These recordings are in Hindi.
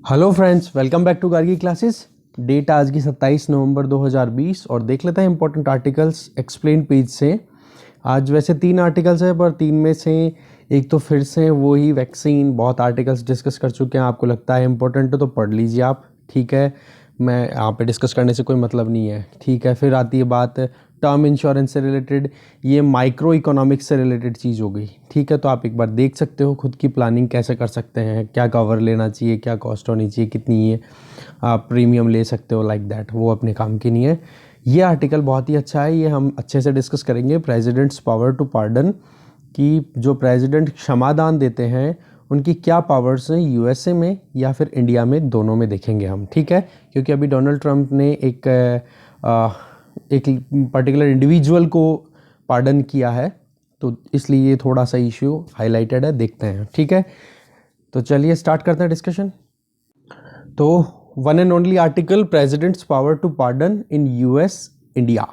Hello friends, welcome back to Gargi classes. Date आज की 27 नवंबर 2020 और देख लेते हैं इंपॉर्टेंट आर्टिकल्स एक्सप्लेन पेज से। आज वैसे 3 आर्टिकल्स हैं, पर 3 में से एक तो फिर से वही वैक्सीन, बहुत आर्टिकल्स डिस्कस कर चुके हैं। आपको लगता है इंपॉर्टेंट तो पढ़ लीजिए आप, ठीक है। मैं यहाँ पे डिस्कस करने से कोई मतलब नहीं है, ठीक है। फिर आती है बात टर्म इंश्योरेंस से रिलेटेड, ये माइक्रो इकोनॉमिक्स से रिलेटेड चीज़ हो गई, ठीक है। तो आप एक बार देख सकते हो खुद की प्लानिंग कैसे कर सकते हैं, क्या कवर लेना चाहिए, क्या कॉस्ट होनी चाहिए, कितनी ये आप प्रीमियम ले सकते हो, लाइक दैट। वो अपने काम की नहीं है। ये आर्टिकल बहुत ही अच्छा है, ये हम अच्छे से डिस्कस करेंगे। प्रेसिडेंट्स पावर टू पार्डन कि जो प्रेसिडेंट क्षमादान देते हैं उनकी क्या पावर्स हैं यूएसए में या फिर इंडिया में, दोनों में देखेंगे हम, ठीक है। क्योंकि अभी डोनाल्ड ट्रंप ने एक पर्टिकुलर इंडिविजुअल को पार्डन किया है, तो इसलिए ये थोड़ा सा इश्यू हाईलाइटेड है, देखते हैं, ठीक है। तो चलिए स्टार्ट करते हैं डिस्कशन। तो one and only article, president's power to pardon in US India.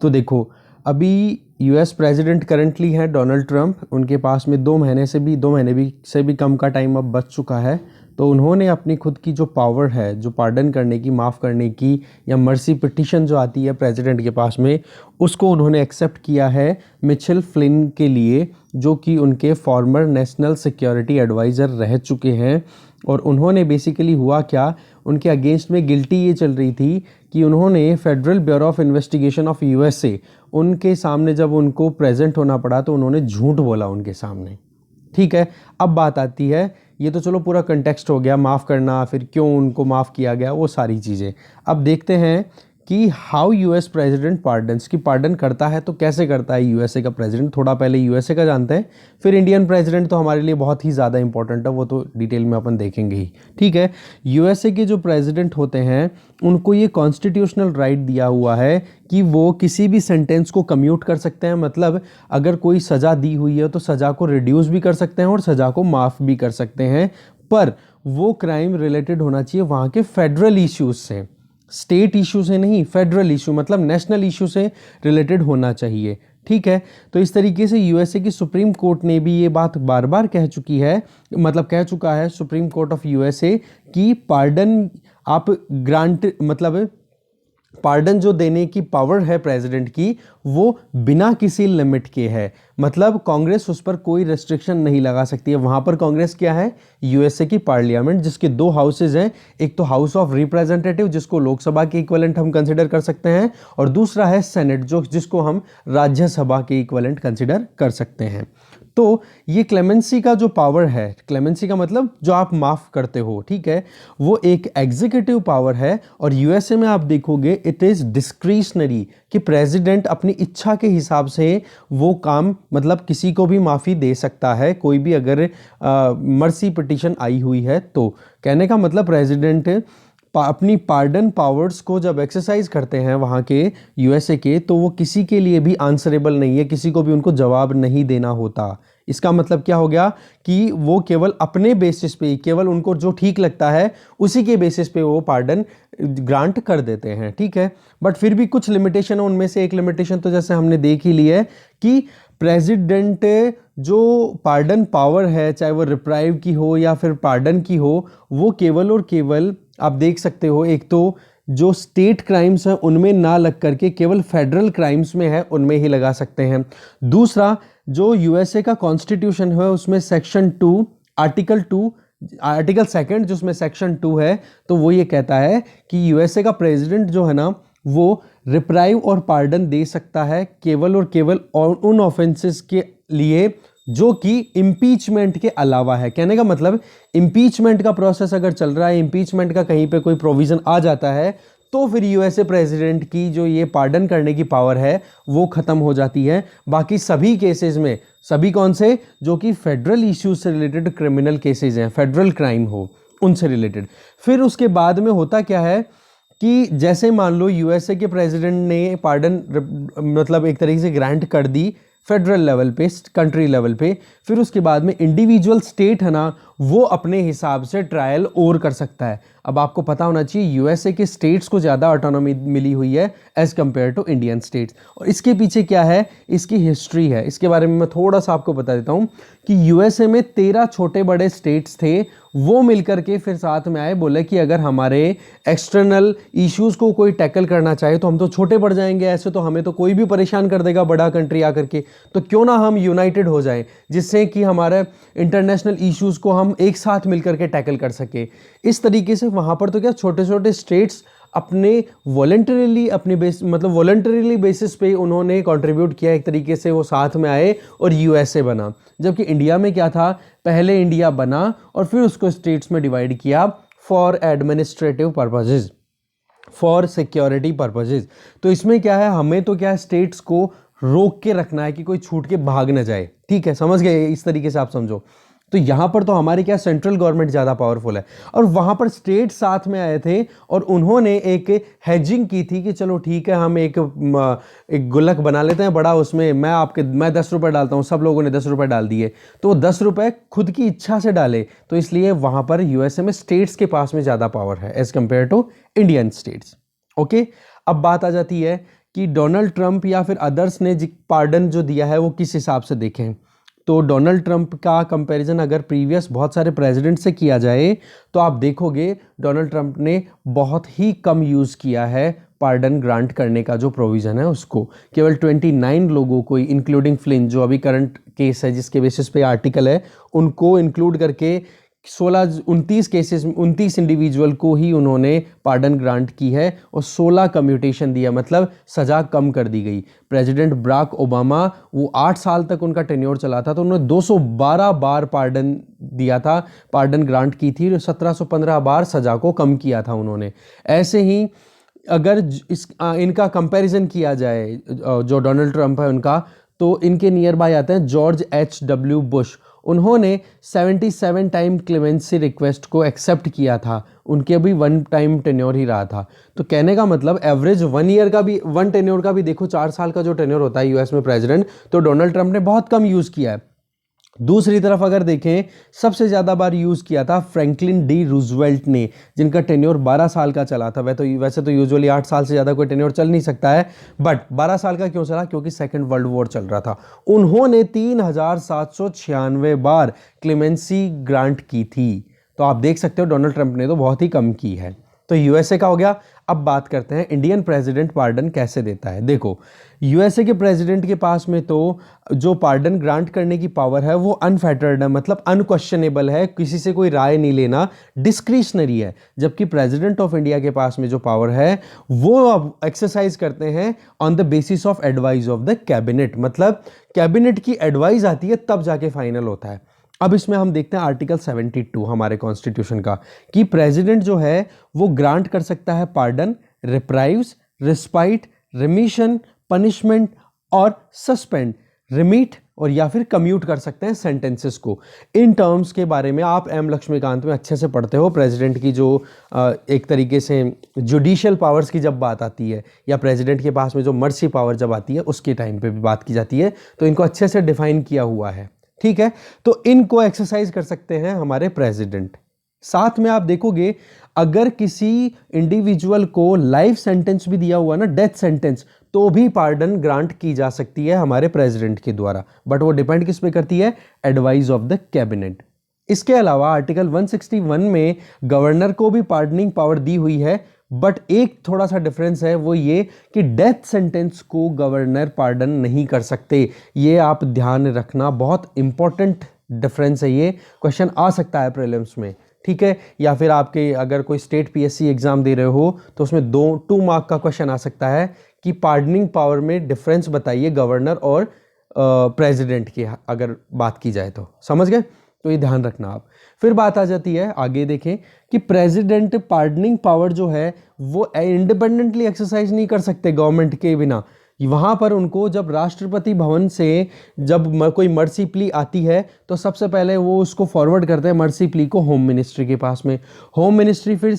तो देखो, अभी यूएस प्रेसिडेंट करंटली हैं डोनाल्ड ट्रंप, उनके पास में 2 महीने से भी कम का टाइम अब बच चुका है। तो उन्होंने अपनी खुद की जो पावर है, जो पार्डन करने की, माफ़ करने की, या मर्सी पिटिशन जो आती है प्रेसिडेंट के पास में, उसको उन्होंने एक्सेप्ट किया है मिचेल फ्लिन के लिए, जो कि उनके फॉर्मर नेशनल सिक्योरिटी एडवाइज़र रह चुके हैं। और उन्होंने बेसिकली हुआ क्या, उनके अगेंस्ट में गिल्टी ये चल रही थी कि उन्होंने federal bureau of investigation of USA, उनके सामने जब उनको प्रेजेंट होना पड़ा तो उन्होंने झूठ बोला उनके सामने, ठीक है। अब बात आती है, ये तो चलो पूरा कंटेक्स्ट हो गया, माफ़ करना, फिर क्यों उनको माफ़ किया गया, वो सारी चीज़ें। अब देखते हैं कि हाउ यूएस प्रेसिडेंट पार्डन्स, की पार्डन करता है तो कैसे करता है यूएसए का प्रेसिडेंट। थोड़ा पहले यूएसए का जानते हैं, फिर इंडियन प्रेसिडेंट तो हमारे लिए बहुत ही ज़्यादा इंपॉर्टेंट है, वो तो डिटेल में अपन देखेंगे ही, ठीक है। यूएसए के जो प्रेसिडेंट होते हैं उनको ये कॉन्स्टिट्यूशनल राइट दिया हुआ है कि वो किसी भी सेंटेंस को कम्यूट कर सकते हैं। मतलब अगर कोई सज़ा दी हुई है तो सज़ा को रिड्यूस भी कर सकते हैं और सज़ा को माफ़ भी कर सकते हैं, पर वो क्राइम रिलेटेड होना चाहिए वहाँ के फेडरल इश्यूज से, स्टेट इशू से नहीं, फेडरल इशू मतलब नेशनल इशू से रिलेटेड होना चाहिए, ठीक है। तो इस तरीके से यूएसए की सुप्रीम कोर्ट ने भी ये बात बार बार कह चुकी है, मतलब कह चुका है सुप्रीम कोर्ट ऑफ यूएसए कि पार्डन आप ग्रांट, मतलब पार्डन जो देने की पावर है प्रेसिडेंट की, वो बिना किसी लिमिट के है। मतलब कांग्रेस उस पर कोई रेस्ट्रिक्शन नहीं लगा सकती है। वहां पर कांग्रेस क्या है, यूएसए की पार्लियामेंट, जिसके 2 हाउसेज हैं, एक तो हाउस ऑफ रिप्रेजेंटेटिव जिसको लोकसभा के इक्विवेलेंट हम कंसिडर कर सकते हैं, और दूसरा है सेनेट जिसको हम राज्यसभा के इक्विवेलेंट कंसिडर कर सकते हैं। तो ये क्लेमेंसी का जो पावर है, क्लेमेंसी का मतलब जो आप माफ़ करते हो, ठीक है, वो एक एग्जीक्यूटिव पावर है। और यूएसए में आप देखोगे इट इज़ डिस्क्रिशनरी, कि प्रेसिडेंट अपनी इच्छा के हिसाब से वो काम, मतलब किसी को भी माफ़ी दे सकता है, कोई भी अगर मर्सी पिटिशन आई हुई है तो। कहने का मतलब प्रेसिडेंट अपनी पार्डन पावर्स को जब एक्सरसाइज करते हैं वहाँ के यूएसए के, तो वो किसी के लिए भी आंसरेबल नहीं है, किसी को भी उनको जवाब नहीं देना होता। इसका मतलब क्या हो गया कि वो केवल अपने बेसिस पे, केवल उनको जो ठीक लगता है उसी के बेसिस पे वो पार्डन ग्रांट कर देते हैं, ठीक है। बट फिर भी कुछ लिमिटेशन है, उनमें से एक लिमिटेशन तो जैसे हमने देख ही ली है कि प्रेसिडेंट जो पार्डन पावर है, चाहे वो रिप्राइव की हो या फिर पार्डन की हो, वो केवल और केवल आप देख सकते हो, एक तो जो स्टेट क्राइम्स हैं उनमें ना लग करके केवल फेडरल क्राइम्स में है उनमें ही लगा सकते हैं। दूसरा, जो यूएसए का कॉन्स्टिट्यूशन है उसमें सेक्शन 2 आर्टिकल 2 जिसमें सेक्शन 2 है, तो वो ये कहता है कि यूएसए का प्रेसिडेंट जो है ना, वो रिप्राइव और पार्डन दे सकता है केवल और केवल उन ऑफेंसेस के लिए जो कि इम्पीचमेंट के अलावा है। कहने का मतलब इम्पीचमेंट का प्रोसेस अगर चल रहा है, इम्पीचमेंट का कहीं पे कोई प्रोविजन आ जाता है, तो फिर यूएसए प्रेसिडेंट की जो ये पार्डन करने की पावर है वो खत्म हो जाती है। बाकी सभी केसेस में, सभी कौन से, जो कि फेडरल इश्यूज से रिलेटेड क्रिमिनल केसेस हैं, फेडरल क्राइम हो उनसे रिलेटेड। फिर उसके बाद में होता क्या है कि जैसे मान लो यूएसए के प्रेसिडेंट ने पार्डन मतलब एक तरीके से ग्रांट कर दी फेडरल लेवल पे, कंट्री लेवल पे, फिर उसके बाद में इंडिविजुअल स्टेट है ना, वो अपने हिसाब से ट्रायल और कर सकता है। अब आपको पता होना चाहिए यूएसए के स्टेट्स को ज़्यादा ऑटोनॉमी मिली हुई है as compare to Indian states. और इसके पीछे क्या है, इसकी हिस्ट्री है, इसके बारे में मैं थोड़ा सा आपको बता देता हूँ कि यूएसए में 13 छोटे बड़े स्टेट्स थे, वो मिलकर के फिर साथ में आए, बोले कि अगर हमारे एक्सटर्नल इश्यूज़ को कोई टैकल करना चाहे तो हम तो छोटे पड़ जाएंगे, ऐसे तो हमें तो कोई भी परेशान कर देगा बड़ा कंट्री आकर के, तो क्यों ना हम यूनाइटेड हो जाएं जिससे कि हमारे इंटरनेशनल इश्यूज़ को हम एक साथ मिलकर के टैकल कर सके। इस तरीके से वहाँ पर तो क्या छोटे छोटे स्टेट्स अपने वॉलंटरीली अपने वॉलंटरीली बेसिस पे उन्होंने कंट्रीब्यूट किया, एक तरीके से वो साथ में आए और यूएसए बना। जबकि इंडिया में क्या था, पहले इंडिया बना और फिर उसको स्टेट्स में डिवाइड किया for administrative purposes, for security purposes. तो इसमें क्या है, हमें तो क्या है स्टेट्स को रोक के रखना है कि कोई छूट के भाग ना जाए, ठीक है, समझ गए, इस तरीके से आप समझो। तो यहाँ पर तो हमारे क्या सेंट्रल गवर्नमेंट ज़्यादा पावरफुल है और वहाँ पर स्टेट साथ में आए थे और उन्होंने एक हेजिंग की थी कि चलो ठीक है हम एक गुल्लक बना लेते हैं बड़ा, उसमें मैं 10 रुपये डालता हूँ, सब लोगों ने 10 रुपये डाल दिए, तो 10 रुपये खुद की इच्छा से डाले, तो इसलिए वहाँ पर यूएसए में स्टेट्स के पास में ज़्यादा पावर है as compare to Indian states. Okay, अब बात आ जाती है कि डोनाल्ड ट्रंप या फिर अदर्स ने पार्डन जो दिया है वो किस हिसाब से देखें। तो डोनाल्ड ट्रंप का कंपैरिजन अगर प्रीवियस बहुत सारे प्रेसिडेंट से किया जाए तो आप देखोगे डोनाल्ड ट्रंप ने बहुत ही कम यूज़ किया है पार्डन ग्रांट करने का जो प्रोविज़न है उसको, केवल 29 लोगों को इंक्लूडिंग फ्लिन जो अभी करंट केस है जिसके बेसिस पे आर्टिकल है, उनको इंक्लूड करके 29 इंडिविजुअल को ही उन्होंने पार्डन ग्रांट की है और 16 कम्यूटेशन दिया, मतलब सज़ा कम कर दी गई। प्रेसिडेंट बराक ओबामा, वो 8 साल तक उनका टेन्योर चला था तो उन्होंने 212 बार पार्डन दिया था, पार्डन ग्रांट की थी, 1715 बार सज़ा को कम किया था उन्होंने। ऐसे ही अगर इनका कंपैरिजन किया जाए जो डोनाल्ड ट्रंप है उनका, तो इनके नियर बाय आते हैं जॉर्ज H.W. बुश। उन्होंने 77 टाइम क्लेमेंसी रिक्वेस्ट को एक्सेप्ट किया था, उनके भी 1 टाइम टेन्योर ही रहा था। तो कहने का मतलब एवरेज 1 टेन्योर का भी देखो, 4 साल का जो टेन्योर होता है यूएस में प्रेसिडेंट, तो डोनाल्ड ट्रंप ने बहुत कम यूज़ किया है। दूसरी तरफ अगर देखें सबसे ज़्यादा बार यूज़ किया था फ्रैंकलिन डी रूजवेल्ट ने, जिनका टेन्योर 12 साल का चला था। वैसे तो यूजुअली 8 साल से ज़्यादा कोई टेन्योर चल नहीं सकता है, बट 12 साल का क्यों चला, क्योंकि सेकेंड वर्ल्ड वॉर चल रहा था। उन्होंने 3796 बार क्लेमेंसी ग्रांट की थी। तो आप देख सकते हो डोनाल्ड ट्रंप ने तो बहुत ही कम की है। तो यूएसए का हो गया। अब बात करते हैं इंडियन प्रेसिडेंट पार्डन कैसे देता है। देखो यूएसए के प्रेसिडेंट के पास में तो जो पार्डन ग्रांट करने की पावर है वो अनफेटर्ड है, मतलब अनक्वेश्चनेबल है, किसी से कोई राय नहीं लेना, डिस्क्रिशनरी है। जबकि प्रेसिडेंट ऑफ इंडिया के पास में जो पावर है वो अब एक्सरसाइज करते हैं on the basis of advice of the cabinet, मतलब कैबिनेट की एडवाइस आती है तब जाके फाइनल होता है। अब इसमें हम देखते हैं आर्टिकल 72 हमारे कॉन्स्टिट्यूशन का, कि प्रेसिडेंट जो है वो ग्रांट कर सकता है पार्डन, रिप्राइव्स, रिस्पाइट, रिमिशन, पनिशमेंट और सस्पेंड, रिमीट और या फिर कम्यूट कर सकते हैं सेंटेंसेस को। इन टर्म्स के बारे में आप एम लक्ष्मीकांत में अच्छे से पढ़ते हो। प्रेसिडेंट की जो एक तरीके से जुडिशियल पावर्स की जब बात आती है या प्रेसिडेंट के पास में जो मर्सी पावर जब आती है उसके टाइम पे भी बात की जाती है, तो इनको अच्छे से डिफाइन किया हुआ है, ठीक है। तो इनको एक्सरसाइज कर सकते हैं हमारे प्रेसिडेंट। साथ में आप देखोगे अगर किसी इंडिविजुअल को लाइफ सेंटेंस भी दिया हुआ ना, डेथ सेंटेंस, तो भी पार्डन ग्रांट की जा सकती है हमारे प्रेसिडेंट के द्वारा, बट वो डिपेंड किस पे करती है, एडवाइस ऑफ द कैबिनेट। इसके अलावा आर्टिकल 161 में गवर्नर को भी पार्डनिंग पावर दी हुई है, बट एक थोड़ा सा डिफरेंस है, वो ये कि डेथ सेंटेंस को गवर्नर पार्डन नहीं कर सकते। ये आप ध्यान रखना, बहुत इंपॉर्टेंट डिफरेंस है, ये क्वेश्चन आ सकता है प्रीलिम्स में, ठीक है। या फिर आपके अगर कोई स्टेट पीएससी एग्जाम दे रहे हो तो उसमें 2 मार्क का क्वेश्चन आ सकता है कि पार्डनिंग पावर में डिफरेंस बताइए गवर्नर और प्रेसिडेंट की, अगर बात की जाए तो, समझ गए। तो ये ध्यान रखना आप। फिर बात आ जाती है, आगे देखें कि प्रेसिडेंट पार्डनिंग पावर जो है वो इंडिपेंडेंटली एक्सरसाइज नहीं कर सकते गवर्नमेंट के बिना। वहाँ पर उनको जब राष्ट्रपति भवन से जब कोई मर्सी प्ली आती है तो सबसे पहले वो उसको फॉरवर्ड करते हैं मर्सी प्ली को होम मिनिस्ट्री के पास में। होम मिनिस्ट्री फिर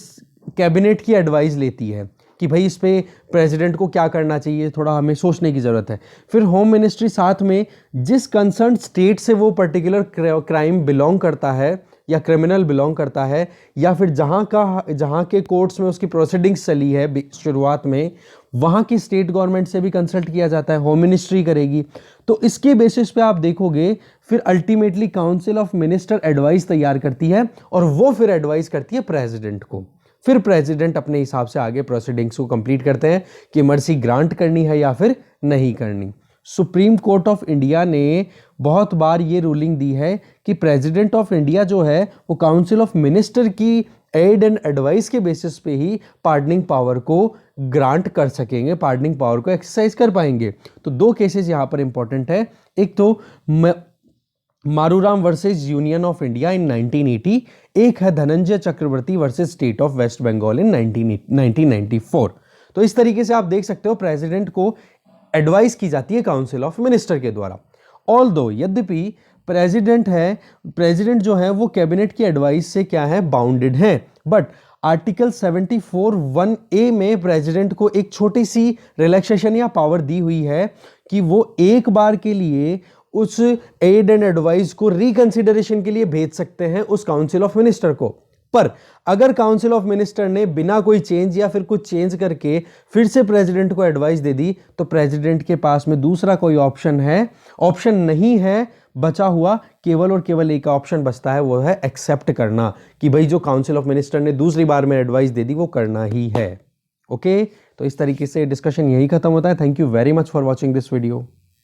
कैबिनेट की एडवाइस लेती है कि भाई इस पे प्रेसिडेंट को क्या करना चाहिए, थोड़ा हमें सोचने की ज़रूरत है। फिर होम मिनिस्ट्री साथ में जिस कंसर्न स्टेट से वो पर्टिकुलर क्राइम बिलोंग करता है, या क्रिमिनल बिलोंग करता है, या फिर जहाँ के कोर्ट्स में उसकी प्रोसीडिंग्स चली है शुरुआत में, वहाँ की स्टेट गवर्नमेंट से भी कंसल्ट किया जाता है, होम मिनिस्ट्री करेगी। तो इसके बेसिस पे आप देखोगे फिर ultimately council of minister advice तैयार करती है और वो फिर एडवाइस करती है प्रेसिडेंट को। फिर प्रेसिडेंट अपने हिसाब से आगे प्रोसीडिंग्स को कंप्लीट करते हैं कि मर्सी ग्रांट करनी है या फिर नहीं करनी। सुप्रीम कोर्ट ऑफ इंडिया ने बहुत बार ये रूलिंग दी है कि प्रेसिडेंट ऑफ इंडिया जो है वो काउंसिल ऑफ मिनिस्टर की एड एंड एडवाइस के बेसिस पे ही पार्डनिंग पावर को ग्रांट कर सकेंगे, पार्डनिंग पावर को एक्सरसाइज कर पाएंगे। तो दो केसेस यहाँ पर इंपॉर्टेंट है, एक तो Maru Ram versus union of India in 1980, एक है Dhananjay Chakravarti versus state of West Bengal in 1994। तो इस तरीके से आप देख सकते हो प्रेसिडेंट को एडवाइस की जाती है काउंसिल ऑफ मिनिस्टर के द्वारा। ऑल्दो यद्यपि प्रेसिडेंट जो है वो कैबिनेट की एडवाइस से क्या है, बाउंडेड है, बट आर्टिकल 74(1)(a) में प्रेसिडेंट को एक छोटी सी रिलैक्सेशन या पावर दी हुई है कि वो एक बार के लिए उस एड एंड एडवाइस को रिकंसिडरेशन के लिए भेज सकते हैं उस काउंसिल ऑफ मिनिस्टर को। पर अगर काउंसिल ऑफ मिनिस्टर ने बिना कोई चेंज या फिर कुछ चेंज करके फिर से प्रेसिडेंट को एडवाइस दे दी, तो प्रेसिडेंट के पास में दूसरा कोई ऑप्शन नहीं है बचा हुआ, केवल और केवल एक ऑप्शन बचता है, वो है एक्सेप्ट करना कि भाई जो काउंसिल ऑफ मिनिस्टर ने दूसरी बार में एडवाइस दे दी वो करना ही है। ओके, तो इस तरीके से डिस्कशन यही खत्म होता है। Thank you very much for watching this video.